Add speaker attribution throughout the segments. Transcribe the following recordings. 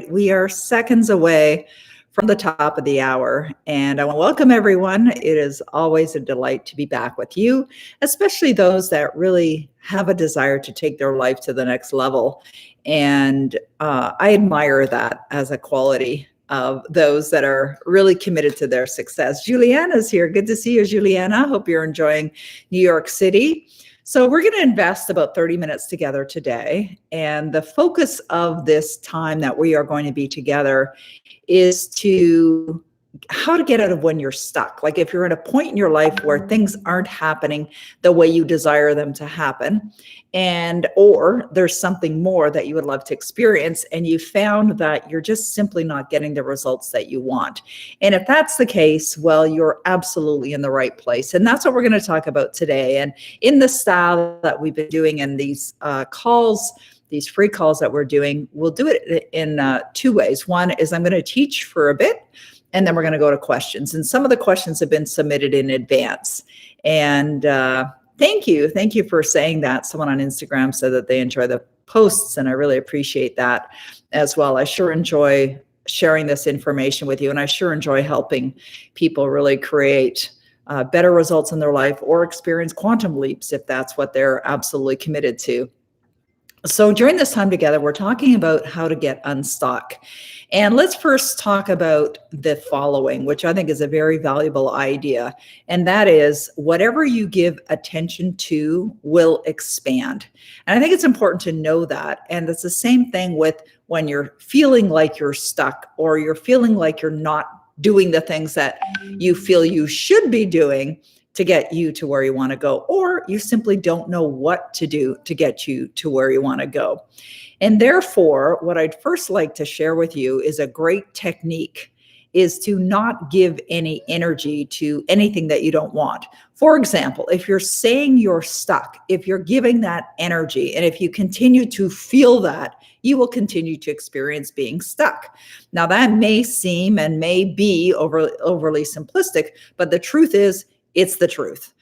Speaker 1: right. We are seconds away from the top of the hour, and I want to welcome everyone. It is always a delight to be back with you, especially those that really have a desire to take their life to the next level. And I admire that as a quality of those that are really committed to their success. Juliana's here. Good to see you, Juliana. Hope you're enjoying New York City. So we're going to invest about 30 minutes together today. And the focus of this time that we are going to be together is to how to get out of when you're stuck. Like if you're at a point in your life where things aren't happening the way you desire them to happen, or there's something more that you would love to experience, and you found that you're just simply not getting the results that you want. And if that's the case, well, you're absolutely in the right place. And that's what we're going to talk about today. And in the style that we've been doing in these calls, these free calls that we're doing, we'll do it in two ways. One is I'm going to teach for a bit, and then we're going to go to questions. And some of the questions have been submitted in advance. And thank you. Thank you for saying that. Someone on Instagram said that they enjoy the posts, and I really appreciate that as well. I sure enjoy sharing this information with you, and I sure enjoy helping people really create better results in their life or experience quantum leaps if that's what they're absolutely committed to. So during this time together, we're talking about how to get unstuck. And let's first talk about the following, which I think is a very valuable idea. And that is whatever you give attention to will expand. And I think it's important to know that. And it's the same thing with when you're feeling like you're stuck, or you're feeling like you're not doing the things that you feel you should be doing to get you to where you want to go, or you simply don't know what to do to get you to where you want to go. And therefore, what I'd first like to share with you is a great technique is to not give any energy to anything that you don't want. For example, if you're saying you're stuck, if you're giving that energy, and if you continue to feel that, you will continue to experience being stuck. Now, that may seem and may be overly simplistic, but the truth is, it's the truth.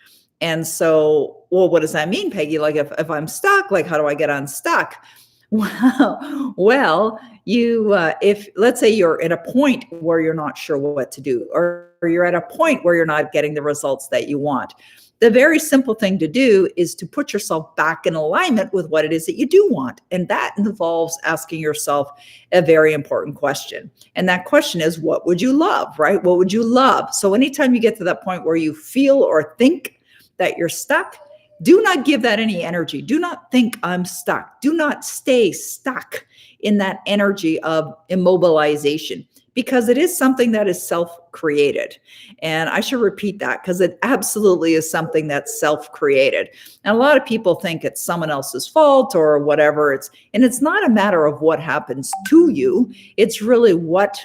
Speaker 1: And so, well, what does that mean, Peggy? Like if I'm stuck, like how do I get unstuck? Well, if let's say you're at a point where you're not sure what to do, or you're at a point where you're not getting the results that you want, the very simple thing to do is to put yourself back in alignment with what it is that you do want. And that involves asking yourself a very important question. And that question is, what would you love, right? What would you love? So anytime you get to that point where you feel or think that you're stuck, do not give that any energy. Do not think I'm stuck. Do not stay stuck in that energy of immobilization, because it is something that is self-created. And I should repeat that, because it absolutely is something that's self-created. And a lot of people think it's someone else's fault or whatever. And it's not a matter of what happens to you. It's really what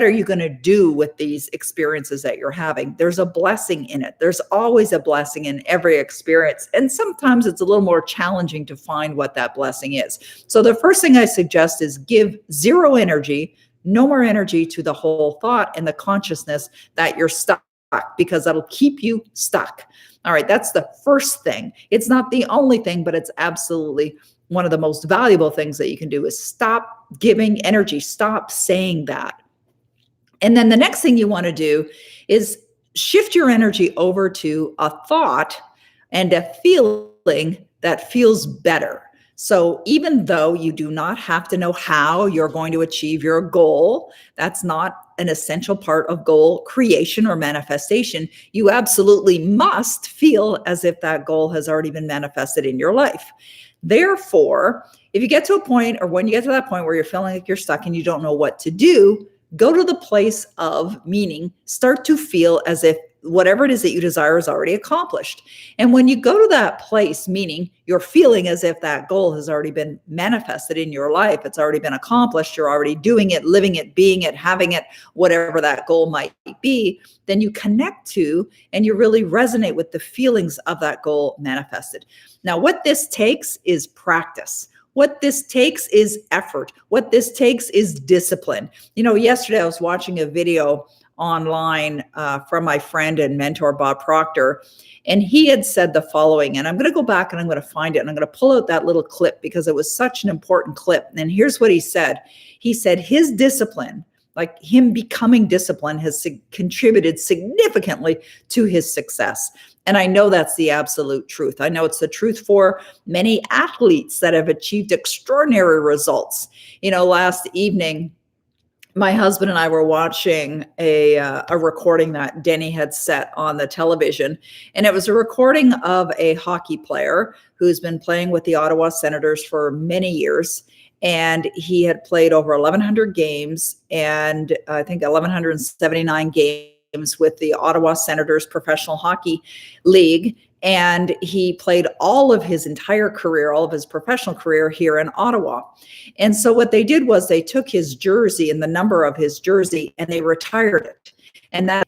Speaker 1: are you going to do with these experiences that you're having? There's a blessing in it. There's always a blessing in every experience. And sometimes it's a little more challenging to find what that blessing is. So the first thing I suggest is give zero energy, no more energy to the whole thought and the consciousness that you're stuck, because that'll keep you stuck. All right, that's the first thing. It's not the only thing, but it's absolutely one of the most valuable things that you can do is stop giving energy, stop saying that. And then the next thing you want to do is shift your energy over to a thought and a feeling that feels better. So even though you do not have to know how you're going to achieve your goal, that's not an essential part of goal creation or manifestation, you absolutely must feel as if that goal has already been manifested in your life. Therefore, if you get to a point, or when you get to that point where you're feeling like you're stuck and you don't know what to do, go to the place of meaning, start to feel as if whatever it is that you desire is already accomplished. And when you go to that place, meaning you're feeling as if that goal has already been manifested in your life, it's already been accomplished, you're already doing it, living it, being it, having it, whatever that goal might be, then you connect to and you really resonate with the feelings of that goal manifested. Now, what this takes is practice. What this takes is effort. What this takes is discipline. You know, yesterday I was watching a video online from my friend and mentor, Bob Proctor. And he had said the following, and I'm going to go back and I'm going to find it and I'm going to pull out that little clip because it was such an important clip. And here's what he said. He said his discipline, like him becoming disciplined, has contributed significantly to his success. And I know that's the absolute truth. I know it's the truth for many athletes that have achieved extraordinary results. Last evening, my husband and I were watching a recording that Denny had set on the television, and it was a recording of a hockey player who's been playing with the Ottawa Senators for many years, and he had played over 1,100 games, and I think 1,179 games with the Ottawa Senators Professional Hockey League. And he played all of his entire career, all of his professional career here in Ottawa. And so what they did was they took his jersey and the number of his jersey and they retired it.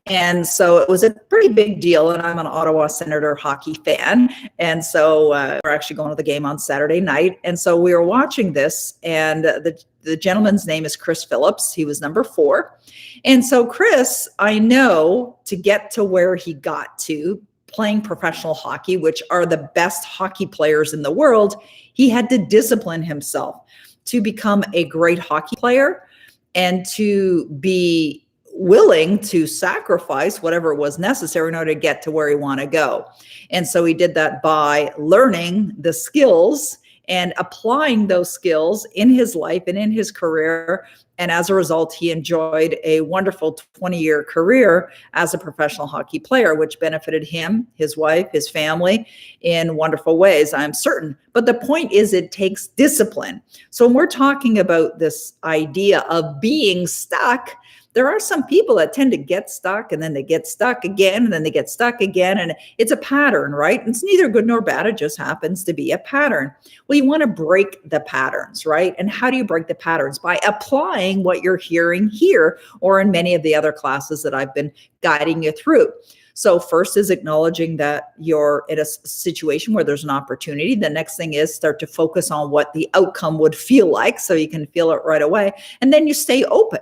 Speaker 1: And so it was a pretty big deal. And I'm an Ottawa Senator hockey fan. And so we're actually going to the game on Saturday night. And so we were watching this, and the gentleman's name is Chris Phillips. He was number 4. And so Chris, I know, to get to where he got to, playing professional hockey, which are the best hockey players in the world, he had to discipline himself to become a great hockey player and to be willing to sacrifice whatever was necessary in order to get to where he wanted to go. And so he did that by learning the skills and applying those skills in his life and in his career. And as a result, he enjoyed a wonderful 20-year career as a professional hockey player, which benefited him, his wife, his family in wonderful ways, I'm certain. But the point is, it takes discipline. So when we're talking about this idea of being stuck, there are some people that tend to get stuck, and then they get stuck again, and then they get stuck again. And it's a pattern, right? It's neither good nor bad. It just happens to be a pattern. Well, you want to break the patterns, right? And how do you break the patterns? By applying what you're hearing here or in many of the other classes that I've been guiding you through. So first is acknowledging that you're in a situation where there's an opportunity. The next thing is start to focus on what the outcome would feel like so you can feel it right away. And then you stay open.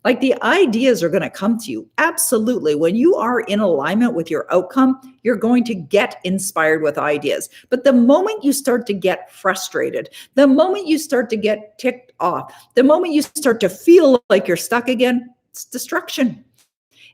Speaker 1: Like, the ideas are going to come to you. Absolutely. When you are in alignment with your outcome, you're going to get inspired with ideas. But the moment you start to get frustrated, the moment you start to get ticked off, the moment you start to feel like you're stuck again, it's destruction.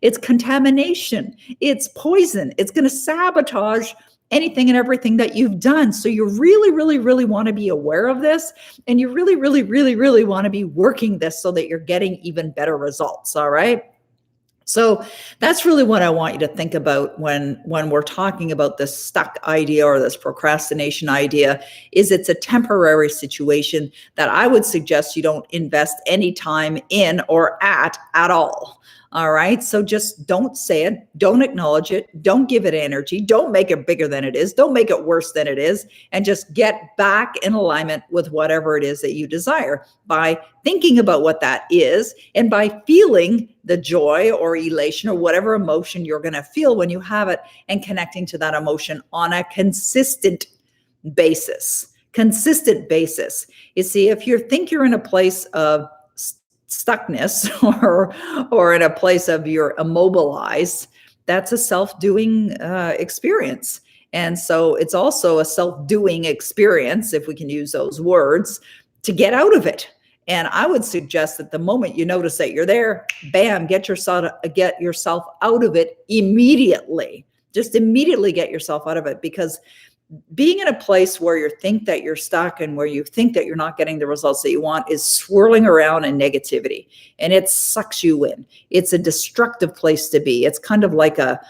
Speaker 1: It's contamination. It's poison. It's going to sabotage anything and everything that you've done. So you really, really, really want to be aware of this. And you really, really, really, really want to be working this so that you're getting even better results. All right. So that's really what I want you to think about when we're talking about this stuck idea or this procrastination idea. Is it's a temporary situation that I would suggest you don't invest any time in or at all. All right. So just don't say it. Don't acknowledge it. Don't give it energy. Don't make it bigger than it is. Don't make it worse than it is. And just get back in alignment with whatever it is that you desire by thinking about what that is and by feeling the joy or elation or whatever emotion you're going to feel when you have it, and connecting to that emotion on a consistent basis. Consistent basis. You see, if you think you're in a place of stuckness or in a place of you're immobilized, that's a self-doing experience. And so it's also a self-doing experience, if we can use those words, to get out of it. And I would suggest that the moment you notice that you're there, bam, get yourself out of it immediately. Just immediately get yourself out of it, because being in a place where you think that you're stuck and where you think that you're not getting the results that you want is swirling around in negativity, and it sucks you in. It's a destructive place to be. It's kind of like a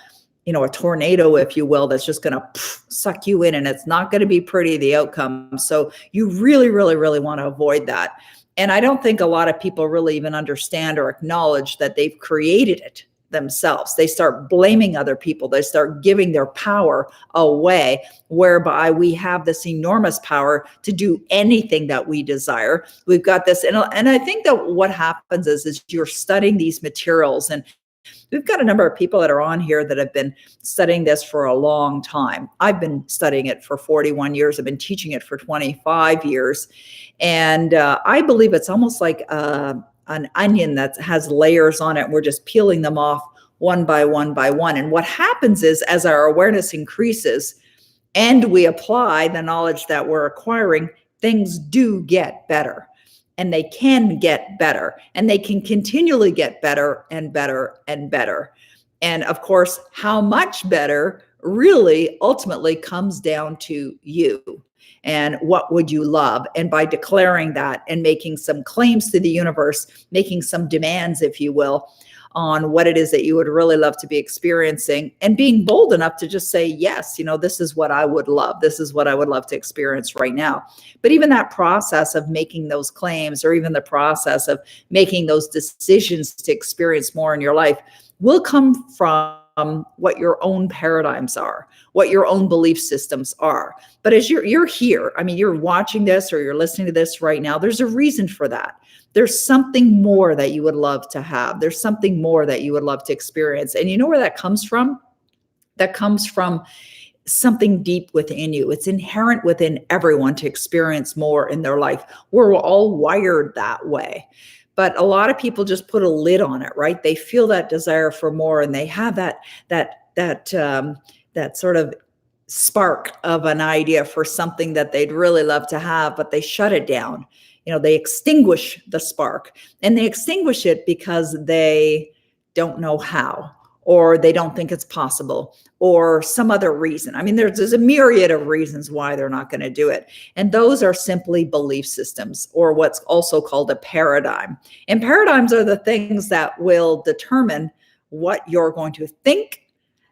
Speaker 1: tornado, if you will, that's just going to suck you in, and it's not going to be pretty, the outcome. So you really, really, really want to avoid that. And I don't think a lot of people really even understand or acknowledge that they've created it themselves. They start blaming other people. They start giving their power away, whereby we have this enormous power to do anything that we desire. We've got this. And I think that what happens is you're studying these materials, and we've got a number of people that are on here that have been studying this for a long time. I've been studying it for 41 years. I've been teaching it for 25 years. And I believe it's almost like an onion that has layers on it. And we're just peeling them off one by one by one. And what happens is, as our awareness increases and we apply the knowledge that we're acquiring, things do get better. And they can get better, and they can continually get better and better and better. And of course, how much better really ultimately comes down to you and what would you love. And by declaring that and making some claims to the universe, making some demands, if you will, on what it is that you would really love to be experiencing, and being bold enough to just say, yes, this is what I would love. This is what I would love to experience right now. But even that process of making those claims, or even the process of making those decisions to experience more in your life, will come from what your own paradigms are, what your own belief systems are. But as you're here, you're watching this or you're listening to this right now, there's a reason for that. There's something more that you would love to have. There's something more that you would love to experience. And you know where that comes from? That comes from something deep within you. It's inherent within everyone to experience more in their life. We're all wired that way. But a lot of people just put a lid on it, right? They feel that desire for more, and they have that sort of spark of an idea for something that they'd really love to have, but they shut it down. They extinguish the spark, and they extinguish it because they don't know how, or they don't think it's possible, or some other reason. There's a myriad of reasons why they're not going to do it. And those are simply belief systems, or what's also called a paradigm. And paradigms are the things that will determine what you're going to think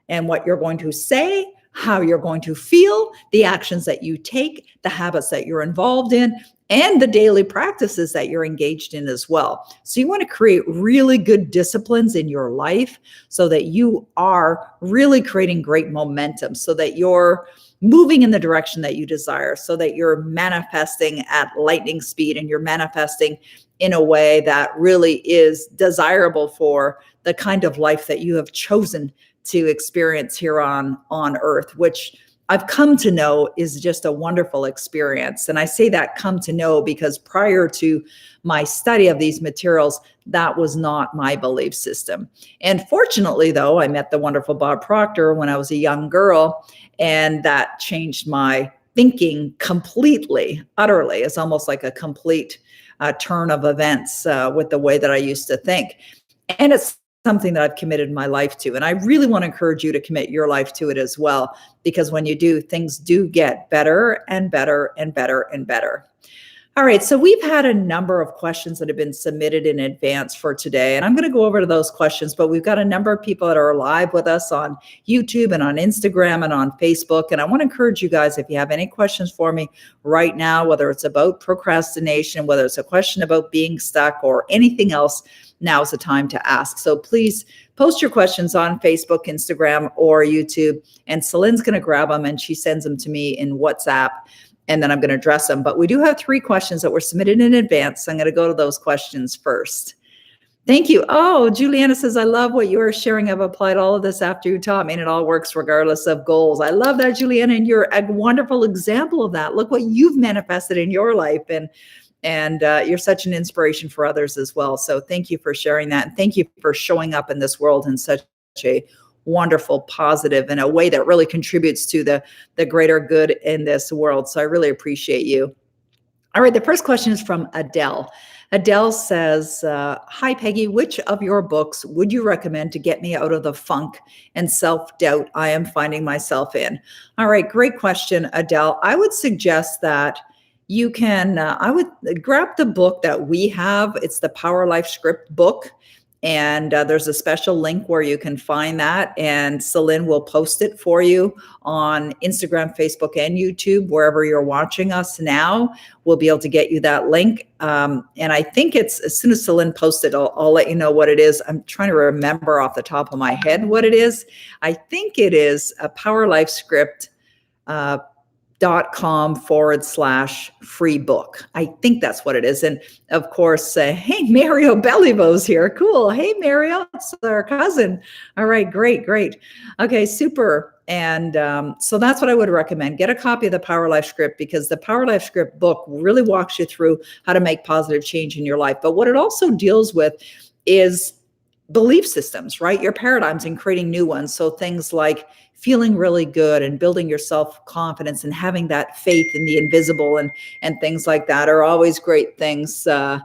Speaker 1: and what you're going to say, how you're going to feel, the actions that you take, the habits that you're involved in, and the daily practices that you're engaged in as well. So you want to create really good disciplines in your life so that you are really creating great momentum, so that you're moving in the direction that you desire, so that you're manifesting at lightning speed, and you're manifesting in a way that really is desirable for the kind of life that you have chosen to experience here on earth, which I've come to know is just a wonderful experience. And I say that come to know because prior to my study of these materials, that was not my belief system. And fortunately, though, I met the wonderful Bob Proctor when I was a young girl, and that changed my thinking completely, utterly. It's almost like a complete turn of events with the way that I used to think. And it's something that I've committed my life to. And I really want to encourage you to commit your life to it as well, because when you do, things do get better and better and better and better. All right, so we've had a number of questions that have been submitted in advance for today, and I'm going to go over to those questions, but we've got a number of people that are live with us on YouTube and on Instagram and on Facebook, and I want to encourage you guys, if you have any questions for me right now, whether it's about procrastination, whether it's a question about being stuck or anything else, now's the time to ask. So please post your questions on Facebook, Instagram, or YouTube, and Celine's going to grab them and she sends them to me in WhatsApp, and then I'm going to address them. But we do have 3 questions that were submitted in advance, so I'm going to go to those questions first. Thank you. Oh, Juliana says, I love what you are sharing. I've applied all of this after you taught me, and it all works regardless of goals. I love that, Juliana, and you're a wonderful example of that. Look what you've manifested in your life, and you're such an inspiration for others as well. So thank you for sharing that. And thank you for showing up in this world in such a wonderful, positive, in a way that really contributes to the greater good in this world. So I really appreciate you. All right, the first question is from Adele. Adele says, hi, Peggy, which of your books would you recommend to get me out of the funk and self-doubt I am finding myself in? All right, great question, Adele. I would suggest that you can, I would grab the book that we have. It's the Power Life Script book. And there's a special link where you can find that. And Celine will post it for you on Instagram, Facebook, and YouTube. Wherever you're watching us now, we'll be able to get you that link. And I think it's, as soon as Celine posts it, I'll let you know what it is. I'm trying to remember off the top of my head what it is. I think it is a Power Life Script .com/free book. I think that's what it is. And of course, hey, Mario Bellivo's here. Cool. Hey, Mario, it's our cousin. All right, great. Okay, super. And so that's what I would recommend. Get a copy of the Power Life Script, because the Power Life Script book really walks you through how to make positive change in your life. But what it also deals with is belief systems, right? Your paradigms, and creating new ones. So things like feeling really good and building your self-confidence and having that faith in the invisible and things like that are always great things that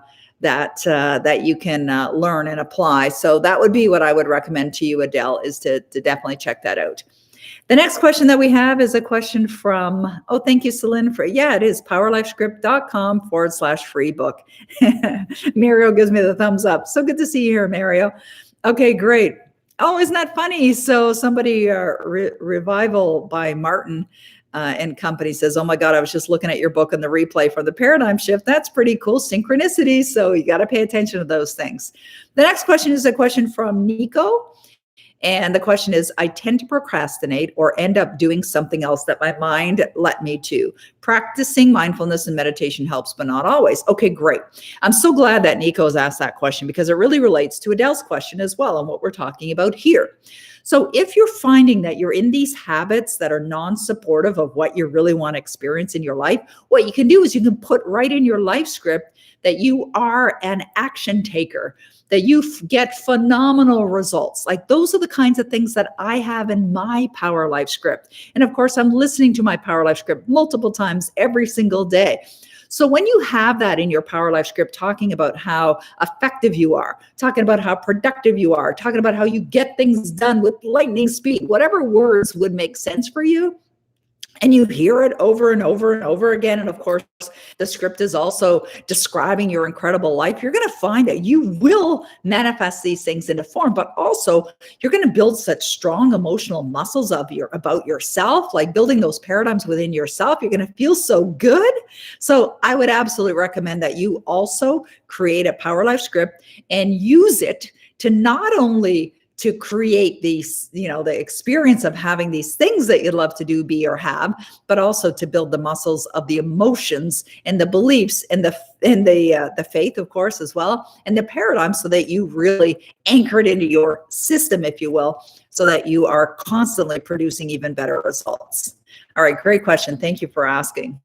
Speaker 1: you can learn and apply. So that would be what I would recommend to you, Adele, is to definitely check that out. The next question that we have is a question from, oh, thank you, Celine, for, yeah, it is powerlifescript.com/free book. Mario gives me the thumbs up. So good to see you here, Mario. Okay, great. Oh, isn't that funny? So somebody, Revival by Martin and Company says, oh my God, I was just looking at your book and the replay from the paradigm shift. That's pretty cool. Synchronicity. So you got to pay attention to those things. The next question is a question from Nico. And the question is, I tend to procrastinate or end up doing something else that my mind let me to. Practicing mindfulness and meditation helps, but not always. Okay, great. I'm so glad that Nico's asked that question, because it really relates to Adele's question as well and what we're talking about here. So if you're finding that you're in these habits that are non-supportive of what you really want to experience in your life, what you can do is you can put right in your life script that you are an action taker, that you get phenomenal results. Like, those are the kinds of things that I have in my Power Life Script. And of course, I'm listening to my Power Life Script multiple times every single day. So when you have that in your Power Life Script, talking about how effective you are, talking about how productive you are, talking about how you get things done with lightning speed, whatever words would make sense for you, and you hear it over and over and over again. And of course, the script is also describing your incredible life. You're going to find that you will manifest these things into form, but also you're going to build such strong emotional muscles about yourself, like building those paradigms within yourself. You're going to feel so good. So I would absolutely recommend that you also create a Power Life Script and use it to not only to create these, the experience of having these things that you'd love to do, be, or have, but also to build the muscles of the emotions and the beliefs and the faith, of course, as well, and the paradigm, so that you really anchor it into your system, if you will, so that you are constantly producing even better results. All right, great question. Thank you for asking.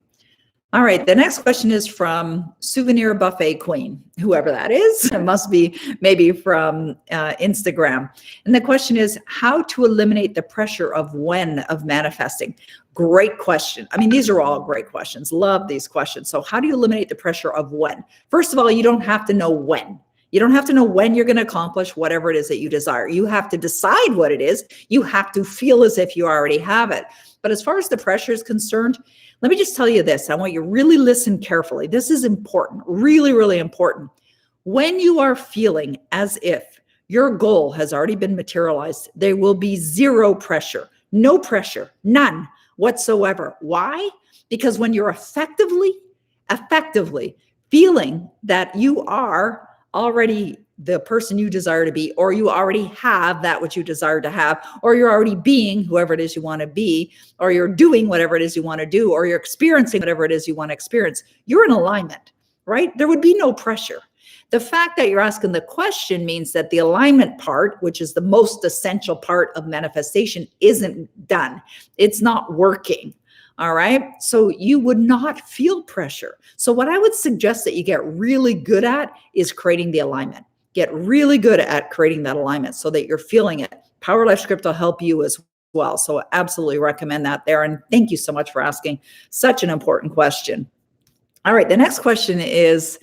Speaker 1: All right, the next question is from Souvenir Buffet Queen, whoever that is. It must be maybe from Instagram. And the question is, how to eliminate the pressure of manifesting? Great question. I mean, these are all great questions. Love these questions. So how do you eliminate the pressure of when? First of all, you don't have to know when. You don't have to know when you're going to accomplish whatever it is that you desire. You have to decide what it is. You have to feel as if you already have it. But as far as the pressure is concerned, let me just tell you this. I want you to really listen carefully. This is important, really, really important. When you are feeling as if your goal has already been materialized, there will be zero pressure, no pressure, none whatsoever. Why? Because when you're effectively feeling that you are already the person you desire to be, or you already have that which you desire to have, or you're already being whoever it is you want to be, or you're doing whatever it is you want to do, or you're experiencing whatever it is you want to experience, you're in alignment, right? There would be no pressure. The fact that you're asking the question means that the alignment part, which is the most essential part of manifestation, isn't done. It's not working. All right. So you would not feel pressure. So what I would suggest that you get really good at is creating the alignment. Get really good at creating that alignment so that you're feeling it. Power Life Script will help you as well. So I absolutely recommend that there. And thank you so much for asking such an important question. All right, the next question is,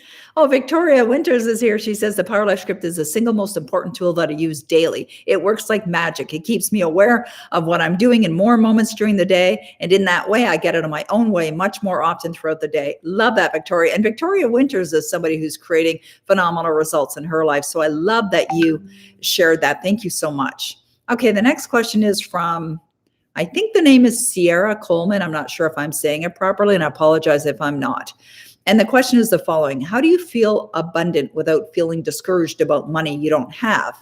Speaker 1: Victoria Winters is here. She says the Power Life Script is the single most important tool that I use daily. It works like magic. It keeps me aware of what I'm doing in more moments during the day. And in that way, I get it in my own way much more often throughout the day. Love that, Victoria. And Victoria Winters is somebody who's creating phenomenal results in her life. So I love that you shared that. Thank you so much. Okay, the next question is from, I think the name is Sierra Coleman. I'm not sure if I'm saying it properly, and I apologize if I'm not. And the question is the following: how do you feel abundant without feeling discouraged about money you don't have?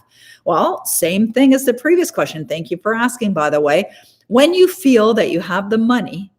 Speaker 1: Well, same thing as the previous question. Thank you for asking, by the way. When you feel that you have the money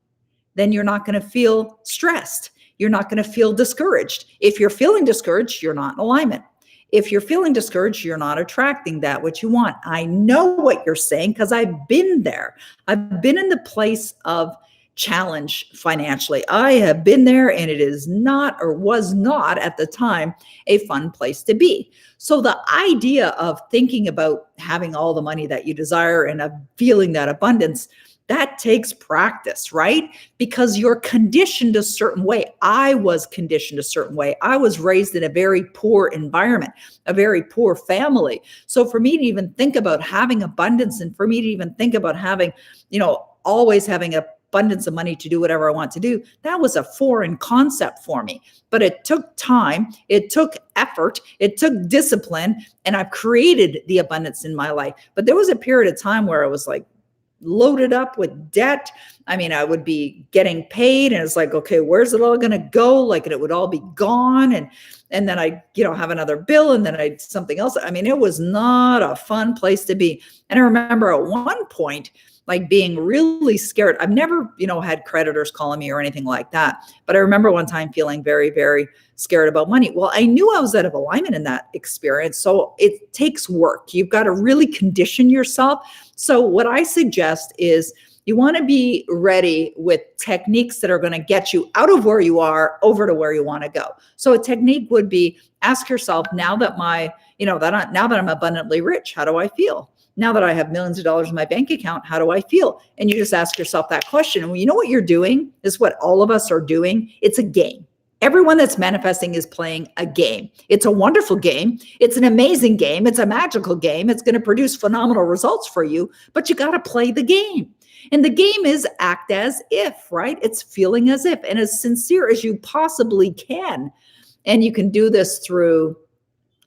Speaker 1: then you're not going to feel stressed. You're not going to feel discouraged. If you're feeling discouraged, you're not in alignment. If you're feeling discouraged, you're not attracting that which you want. I know what you're saying because I've been there. I've been in the place of challenge financially. I have been there, and it is not, or was not at the time, a fun place to be. So the idea of thinking about having all the money that you desire and of feeling that abundance, that takes practice, right? Because you're conditioned a certain way. I was conditioned a certain way. I was raised in a very poor environment, a very poor family. So for me to even think about having abundance, and for me to even think about having, always having abundance of money to do whatever I want to do, that was a foreign concept for me. But it took time, it took effort, it took discipline, and I've created the abundance in my life. But there was a period of time where I was like loaded up with debt. I mean, I would be getting paid, and it's like, okay, where's it all going to go? Like, and it would all be gone. And then I, have another bill, and then I something else. I mean, it was not a fun place to be. And I remember at one point, like being really scared. I've never, had creditors calling me or anything like that. But I remember one time feeling very, very scared about money. Well, I knew I was out of alignment in that experience. So it takes work. You've got to really condition yourself. So what I suggest is you want to be ready with techniques that are going to get you out of where you are over to where you want to go. So a technique would be, ask yourself, now that now that I'm abundantly rich, how do I feel? Now that I have millions of dollars in my bank account, how do I feel? And you just ask yourself that question. And what you're doing is what all of us are doing. It's a game. Everyone that's manifesting is playing a game. It's a wonderful game. It's an amazing game. It's a magical game. It's going to produce phenomenal results for you, but you got to play the game. And the game is act as if, right? It's feeling as if, and as sincere as you possibly can. And you can do this through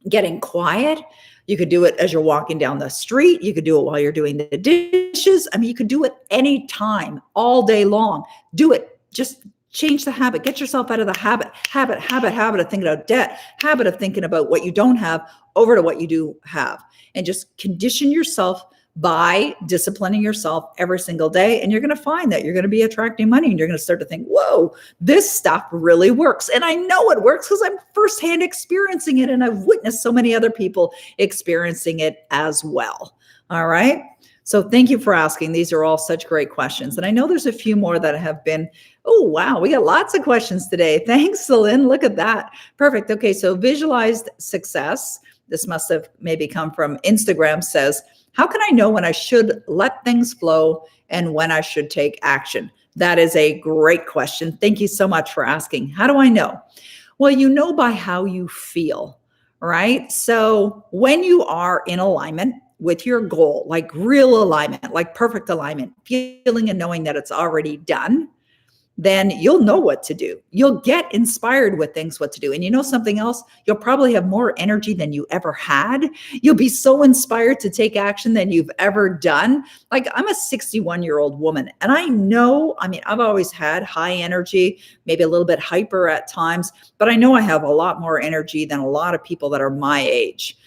Speaker 1: getting quiet. You could do it as you're walking down the street. You could do it while you're doing the dishes. I mean, you could do it anytime, all day long. Do it. Just change the habit. Get yourself out of the habit of thinking about debt, habit of thinking about what you don't have over to what you do have. And just condition yourself by disciplining yourself every single day. And you're going to find that you're going to be attracting money, and you're going to start to think, whoa, this stuff really works. And I know it works because I'm firsthand experiencing it, and I've witnessed so many other people experiencing it as well. All right. So thank you for asking. These are all such great questions. And I know there's a few more that have been, oh, wow, we got lots of questions today. Thanks, Celine. Look at that. Perfect. Okay. So visualized success. This must have maybe come from Instagram, says, how can I know when I should let things flow and when I should take action? That is a great question. Thank you so much for asking. How do I know? Well, you know by how you feel, right? So when you are in alignment with your goal, like real alignment, like perfect alignment, feeling and knowing that it's already done, then you'll know what to do. You'll get inspired with things, what to do. And you know something else? You'll probably have more energy than you ever had. You'll be so inspired to take action than you've ever done. Like, I'm a 61-year-old woman, and I've always had high energy, maybe a little bit hyper at times, but I know I have a lot more energy than a lot of people that are my age.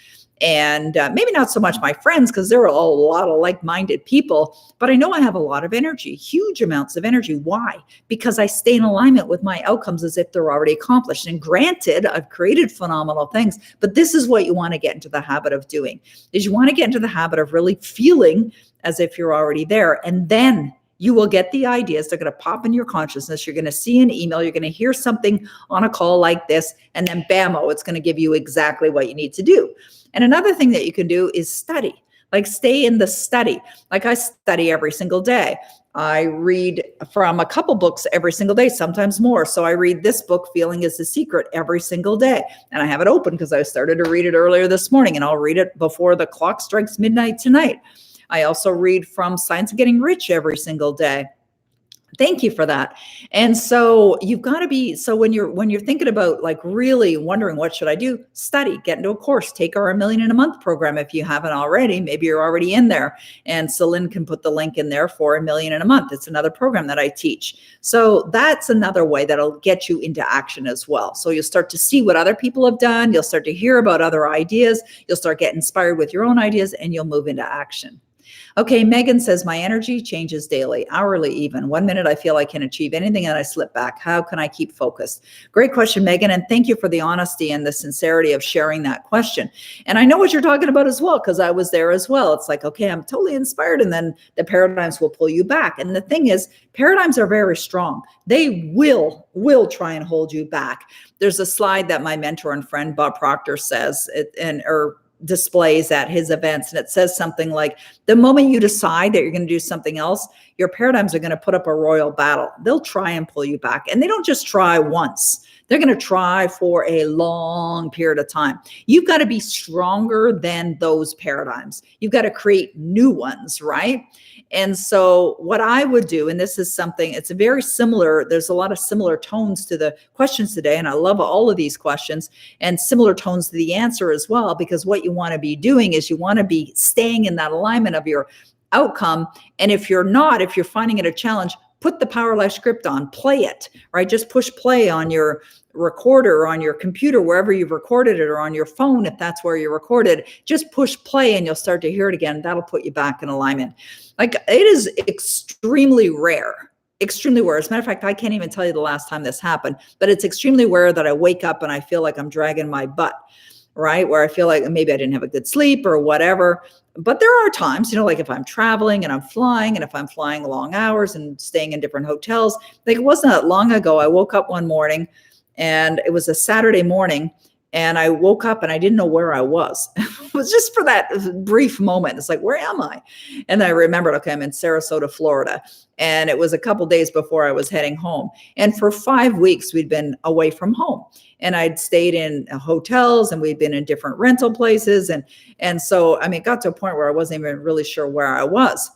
Speaker 1: And maybe not so much my friends, because there are a lot of like-minded people, but I know I have a lot of energy, huge amounts of energy. Why? Because I stay in alignment with my outcomes as if they're already accomplished. And granted, I've created phenomenal things, but this is what you want to get into the habit of doing, is you want to get into the habit of really feeling as if you're already there. And then you will get the ideas. They're going to pop in your consciousness. You're going to see an email. You're going to hear something on a call like this, and then bam-o, it's going to give you exactly what you need to do. And another thing that you can do is study, like stay in the study. Like, I study every single day. I read from a couple books every single day, sometimes more. So I read this book, Feeling is the Secret, every single day. And I have it open because I started to read it earlier this morning, and I'll read it before the clock strikes midnight tonight. I also read from Science of Getting Rich every single day. Thank you for that. And so you've got to be, so when you're thinking about like really wondering what should I do, study, get into a course, take our $1 Million in a Month program if you haven't already. Maybe you're already in there, and Celine can put the link in there for $1 Million in a Month. It's another program that I teach. So that's another way that'll get you into action as well. So you'll start to see what other people have done. You'll start to hear about other ideas. You'll start getting inspired with your own ideas, and you'll move into action. Okay, Megan says, my energy changes daily, hourly even. 1 minute I feel I can achieve anything and I slip back. How can I keep focused? Great question, Megan. And thank you for the honesty and the sincerity of sharing that question. And I know what you're talking about as well, because I was there as well. It's like, okay, I'm totally inspired. And then the paradigms will pull you back. And the thing is, paradigms are very strong. They will try and hold you back. There's a slide that my mentor and friend Bob Proctor says, or displays at his events, and it says something like, the moment you decide that you're going to do something else, your paradigms are going to put up a royal battle. They'll try and pull you back, and they don't just try once. They're going to try for a long period of time. You've got to be stronger than those paradigms. You've got to create new ones, right? And so what I would do, and this is something, it's a very similar, there's a lot of similar tones to the questions today, and I love all of these questions, and similar tones to the answer as well, because what you want to be doing is you want to be staying in that alignment of your outcome. And if you're not, if you're finding it a challenge, put the Power Life script on, play it, right? Just push play on your recorder or on your computer, wherever you've recorded it, or on your phone, if that's where you recorded, just push play and you'll start to hear it again. That'll put you back in alignment. Like, it is extremely rare. Extremely rare. As a matter of fact, I can't even tell you the last time this happened, but it's extremely rare that I wake up and I feel like I'm dragging my butt, right? Where I feel like maybe I didn't have a good sleep or whatever. But there are times, like if I'm traveling and I'm flying, and if I'm flying long hours and staying in different hotels, like it wasn't that long ago, I woke up one morning and it was a Saturday morning, and I woke up and I didn't know where I was. It was just for that brief moment. It's like, where am I? And I remembered, okay, I'm in Sarasota, Florida. And it was a couple days before I was heading home. And for 5 weeks, we'd been away from home. And I'd stayed in hotels, and we'd been in different rental places. And so, I mean, it got to a point where I wasn't even really sure where I was.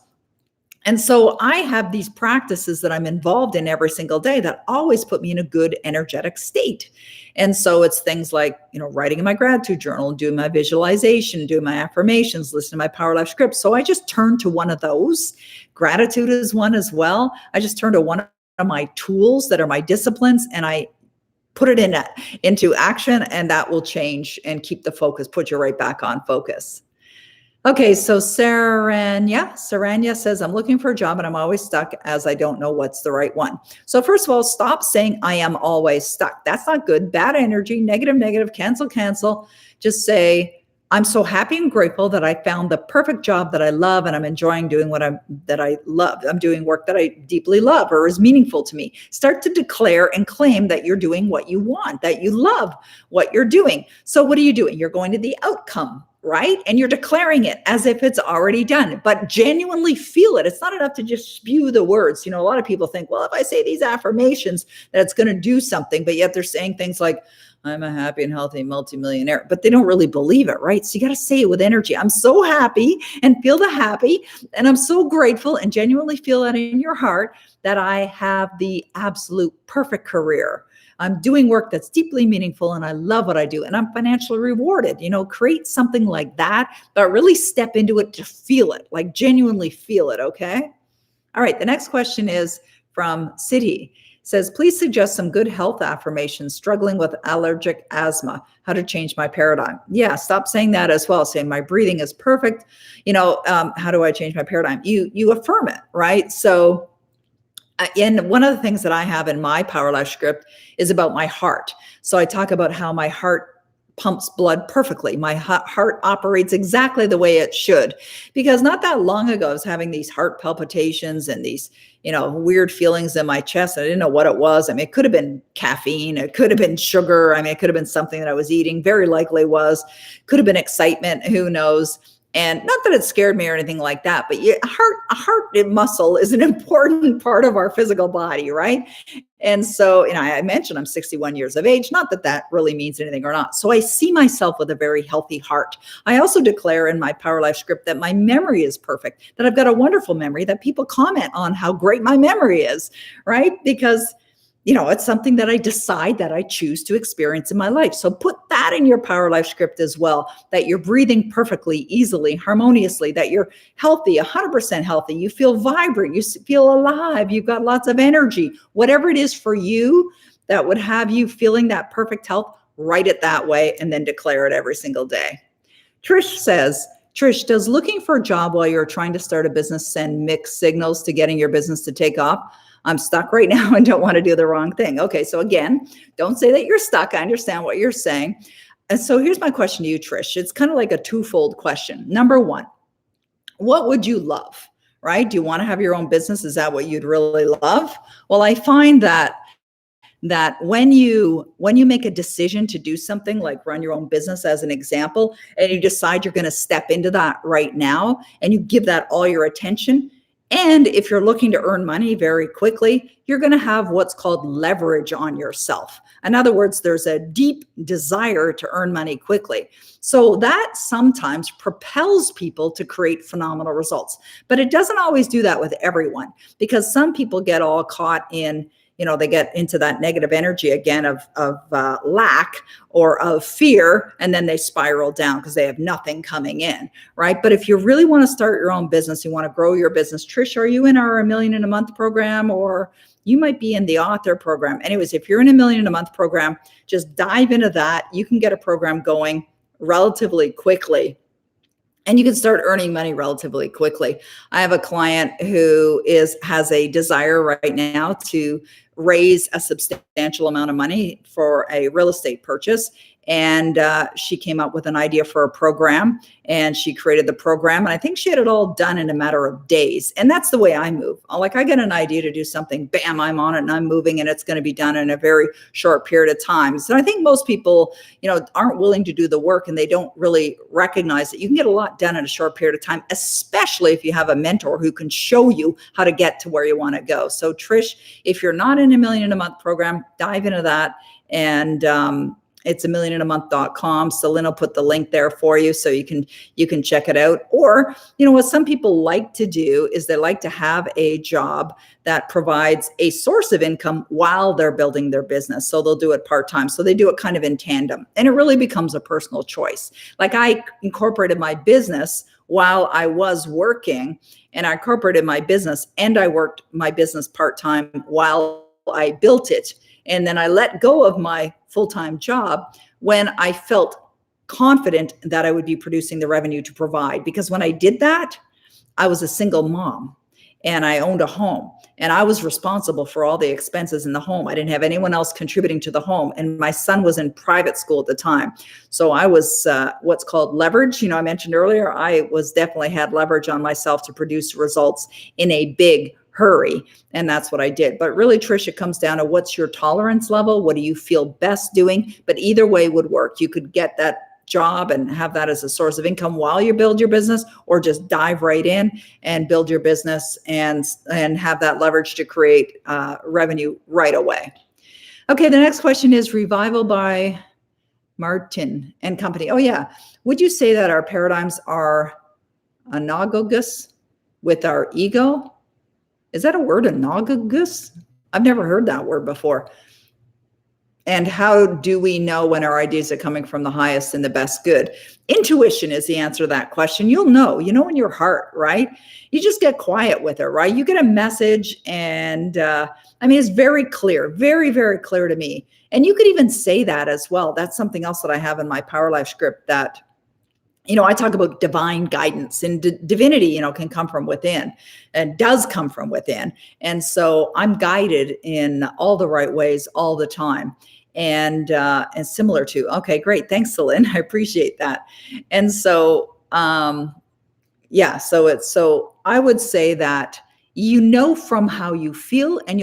Speaker 1: And so I have these practices that I'm involved in every single day that always put me in a good energetic state. And so it's things like, writing in my gratitude journal, doing my visualization, doing my affirmations, listening to my Power Life script. So I just turn to one of those. Gratitude is one as well. I just turn to one of my tools that are my disciplines, and I put it into action, and that will change and keep the focus, put you right back on focus. Okay, so Saranya says, I'm looking for a job and I'm always stuck as I don't know what's the right one. So first of all, stop saying I am always stuck. That's not good. Bad energy, negative, cancel. Just say, I'm so happy and grateful that I found the perfect job that I love, and I'm enjoying doing that I love. I'm doing work that I deeply love or is meaningful to me. Start to declare and claim that you're doing what you want, that you love what you're doing. So what are you doing? You're going to the outcome, right? And you're declaring it as if it's already done, but genuinely feel it. It's not enough to just spew the words. A lot of people think, well, if I say these affirmations, that it's going to do something, but yet they're saying things like, I'm a happy and healthy multimillionaire, but they don't really believe it, right? So you got to say it with energy. I'm so happy, and feel the happy. And I'm so grateful, and genuinely feel that in your heart, that I have the absolute perfect career. I'm doing work that's deeply meaningful, and I love what I do, and I'm financially rewarded. Create something like that, but really step into it to feel it, like genuinely feel it. Okay. All right. The next question is from City. Says, please suggest some good health affirmations, struggling with allergic asthma, how to change my paradigm. Yeah, stop saying that as well. Saying my breathing is perfect. How do I change my paradigm? You affirm it, right? So, and one of the things that I have in my Power Life script is about my heart. So I talk about how my heart pumps blood perfectly. My heart operates exactly the way it should, because not that long ago I was having these heart palpitations and these, weird feelings in my chest. I didn't know what it was. I mean, it could have been caffeine. It could have been sugar. I mean, it could have been something that I was eating. Very likely was. Could have been excitement. Who knows? And not that it scared me or anything like that, but a heart muscle is an important part of our physical body, right? And so, I mentioned I'm 61 years of age, not that that really means anything or not. So I see myself with a very healthy heart. I also declare in my Power Life script that my memory is perfect, that I've got a wonderful memory, that people comment on how great my memory is, right? Because it's something that I decide that I choose to experience in my life. So put that in your Power Life script as well, that you're breathing perfectly, easily, harmoniously, that you're healthy, 100% healthy. You feel vibrant, you feel alive, you've got lots of energy. Whatever it is for you that would have you feeling that perfect health, write it that way and then declare it every single day. Trish says, Trish, does looking for a job while you're trying to start a business send mixed signals to getting your business to take off? I'm stuck right now and don't want to do the wrong thing. Okay, so again, don't say that you're stuck. I understand what you're saying. And so here's my question to you, Trish. It's kind of like a twofold question. Number one, what would you love, right? Do you want to have your own business? Is that what you'd really love? Well, I find that when you make a decision to do something like run your own business as an example, and you decide you're going to step into that right now and you give that all your attention, and if you're looking to earn money very quickly, you're going to have what's called leverage on yourself. In other words, there's a deep desire to earn money quickly. So that sometimes propels people to create phenomenal results. But it doesn't always do that with everyone, because some people get all caught in, they get into that negative energy again of lack or of fear, and then they spiral down because they have nothing coming in, right? But if you really want to start your own business, you want to grow your business, Trish, are you in our $1 Million in a Month program, or you might be in the author program? Anyways, if you're in $1 Million in a Month program, just dive into that. You can get a program going relatively quickly, and you can start earning money relatively quickly. I have a client who has a desire right now to raise a substantial amount of money for a real estate purchase. And she came up with an idea for a program, and she created the program. And I think she had it all done in a matter of days. And that's the way I move. Like, I get an idea to do something, bam, I'm on it and I'm moving, and it's going to be done in a very short period of time. So I think most people, aren't willing to do the work, and they don't really recognize that you can get a lot done in a short period of time, especially if you have a mentor who can show you how to get to where you want to go. So Trish, if you're not in $1 Million in a Month program, dive into that. And it's $1millioninAmonth.com. So Lynn will put the link there for you so you can check it out. Or, what some people like to do is they like to have a job that provides a source of income while they're building their business. So they'll do it part-time. So they do it kind of in tandem, and it really becomes a personal choice. Like, I incorporated my business while I was working, and I incorporated my business and I worked my business part-time while I built it. And then I let go of my full-time job when I felt confident that I would be producing the revenue to provide. Because when I did that, I was a single mom and I owned a home, and I was responsible for all the expenses in the home. I didn't have anyone else contributing to the home. And my son was in private school at the time. So I was what's called leverage. I mentioned earlier, I was definitely had leverage on myself to produce results in a big hurry. And that's what I did. But really, Trish, it comes down to what's your tolerance level? What do you feel best doing? But either way would work. You could get that job and have that as a source of income while you build your business, or just dive right in and build your business and have that leverage to create revenue right away. Okay, the next question is Revival by Martin and Company. Oh yeah. Would you say that our paradigms are analogous with our ego? Is that a word, analogous? I've never heard that word before. And how do we know when our ideas are coming from the highest and the best good? Intuition is the answer to that question. You'll know in your heart, right? You just get quiet with it, right? You get a message, and it's very clear, very, very clear to me. And you could even say that as well. That's something else that I have in my Power Life script, that I talk about divine guidance, and divinity, can come from within, and does come from within. And so I'm guided in all the right ways all the time. And similar to, okay, great. Thanks, Celine. I appreciate that. And so, so I would say that from how you feel, and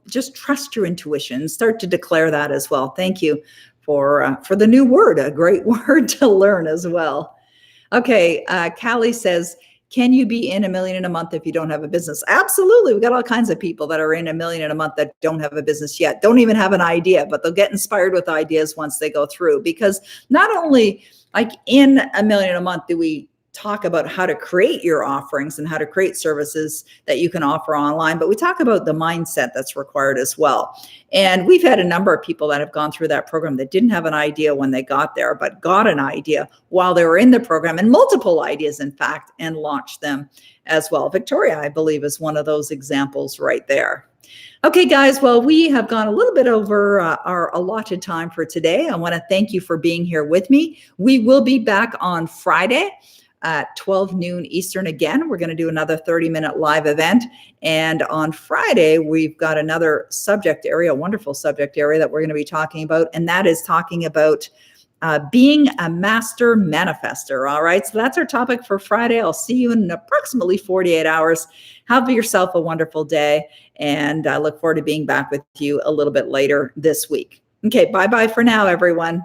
Speaker 1: just trust your intuition. Start to declare that as well. Thank you for the new word, a great word to learn as well. Okay, Callie says, can you be in $1 million in a month if you don't have a business? Absolutely. We've got all kinds of people that are in $1 million in a month that don't have a business yet, don't even have an idea, but they'll get inspired with ideas once they go through. Because not only like in $1 million in a month do we talk about how to create your offerings and how to create services that you can offer online, but we talk about the mindset that's required as well. And we've had a number of people that have gone through that program that didn't have an idea when they got there, but got an idea while they were in the program, and multiple ideas, in fact, and launched them as well. Victoria, I believe, is one of those examples right there. Okay, guys, well, we have gone a little bit over our allotted time for today. I want to thank you for being here with me. We will be back on Friday. at 12 noon Eastern. Again, we're going to do another 30-minute live event. And on Friday, we've got another subject area, a wonderful subject area that we're going to be talking about. And that is talking about being a master manifester. All right. So that's our topic for Friday. I'll see you in approximately 48 hours. Have yourself a wonderful day. And I look forward to being back with you a little bit later this week. Okay. Bye-bye for now, everyone.